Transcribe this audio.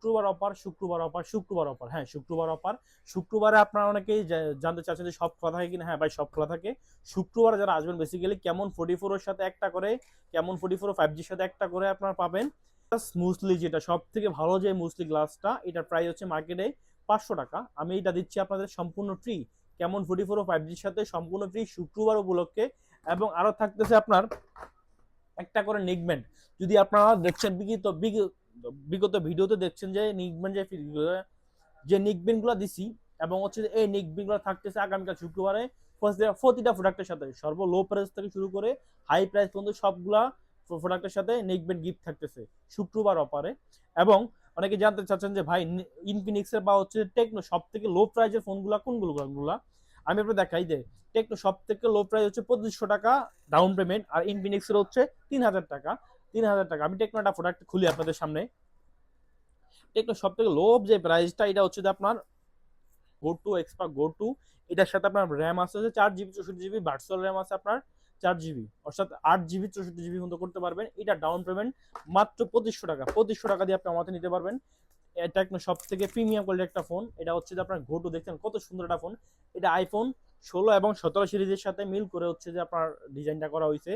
শুক্রবার অফার, শুক্রবার অফার, শুক্রবার অফার। হ্যাঁ, শুক্রবার অফার। শুক্রবারে আপনারা অনেকেই জানতে চাচ্ছেন যে সব খোলা থাকে কিনা। হ্যাঁ ভাই, সব খোলা থাকে। শুক্রবার যারা আসবেন বেসিক্যালি কেমন 44 এর সাথে একটা করে, কেমন 44 5G এর সাথে একটা করে আপনারা পাবেন। স্মুথলি, যেটা সব থেকে ভালো যে মুসলি গ্লাসটা, এটার প্রাইস হচ্ছে মার্কেটে 500 টাকা। আমি এটা দিচ্ছি আপনাদের সম্পূর্ণ ফ্রি। কেমন 44 5Gর সাথে সম্পূর্ণ ফ্রি শুক্রবার উপলক্ষে। এবং আরো থাকতেছে আপনার একটা করে নিকব্যান্ড। যদি আপনারা দেখছেন বিগত ভিডিওতে দেখছেন যে নিকব্যান্ড যে নিকব্যান্ড গুলো দিছি, এবং হচ্ছে এই নিকব্যান্ড গুলো থাকতেছে আগামীকাল শুক্রবারে প্রতিটা প্রোডাক্টের সাথে, সর্ব লো প্রাইস থেকে শুরু করে হাই প্রাইস পর্যন্ত সবগুলা প্রোডাক্টের সাথে নেকব্যান্ড গিফট থাকতেছে শুক্রবার অফারে। এবং অনেকে জানতে চাচ্ছেন যে ভাই ইনফিনিক্স এর বা হচ্ছে টেকনো সব থেকে লো প্রাইসের ফোনগুলা কোনগুলো, আমি আপনাকে দেখাই দে। টেকনো সব থেকে লো প্রাইস হচ্ছে 2500 টাকা ডাউন পেমেন্ট, আর ইনফিনিক্স এর হচ্ছে 3000 টাকা। 3000 টাকা। আমি টেকনো একটা প্রোডাক্ট খুলি আপনাদের সামনে। টেকনো সব থেকে লো যে প্রাইসটা, এটা হচ্ছে যে আপনার গো টু। এটার সাথে আপনার র্যাম আছে হচ্ছে 4 জিবি 64 জিবি, ভার্চুয়াল র্যাম আছে আপনার 4 জিবি, অর্থাৎ 8 জিবি 64 জিবি মতো করতে পারবেন। এটা ডাউন পেমেন্ট মাত্র 2500 টাকা। 2500 টাকা দিয়ে আপনি আমাদের নিতে পারবেন। এটা সব থেকে প্রিমিয়াম কোয়ালিটির একটা ফোন। এটা হচ্ছে যে আপনার গো টু, দেখছেন কত সুন্দর একটা ফোন। এটা আইফোন 16 এবং 17 সিরিজের সাথে মিল করে হচ্ছে যে আপনার ডিজাইনটা করা হয়েছে।